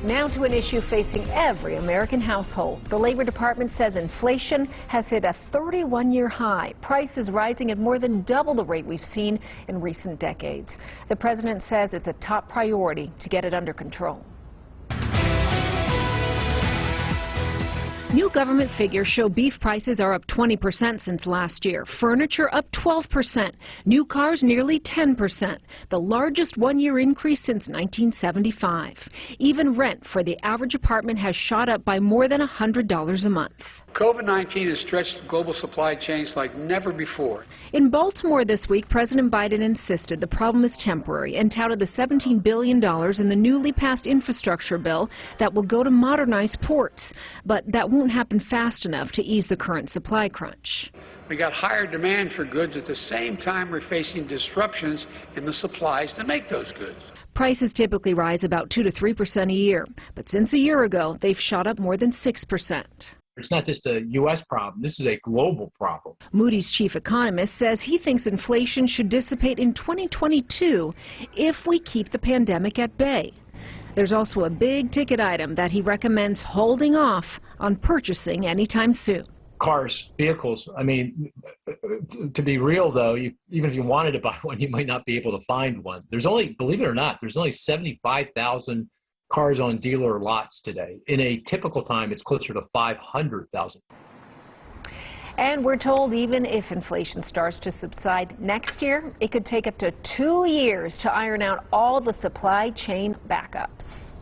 Now to an issue facing every American household. The Labor Department says inflation has hit a 31-year high. Prices rising at more than double the rate we've seen in recent decades. The president says it's a top priority to get it under control. New government figures show beef prices are up 20% since last year. Furniture up 12%. New cars nearly 10%. The largest one-year increase since 1975. Even rent for the average apartment has shot up by more than $100 a month. COVID-19 has stretched global supply chains like never before. In Baltimore this week, President Biden insisted the problem is temporary and touted the $17 billion in the newly passed infrastructure bill that will go to modernize ports. But that won't happen fast enough to ease the current supply crunch. We got higher demand for goods at the same time we're facing disruptions in the supplies to make those goods. Prices typically rise about 2 to 3% a year, but since a year ago, they've shot up more than 6%. It's not just a U.S. problem. This is a global problem. Moody's chief economist says he thinks inflation should dissipate in 2022 if we keep the pandemic at bay. There's also a big ticket item that he recommends holding off on purchasing anytime soon. Cars, vehicles. I mean, to be real, though, even if you wanted to buy one, you might not be able to find one. There's only, believe it or not, there's only 75,000 cars on dealer lots today. In a typical time, it's closer to 500,000. And we're told even if inflation starts to subside next year, it could take up to 2 years to iron out all the supply chain backups.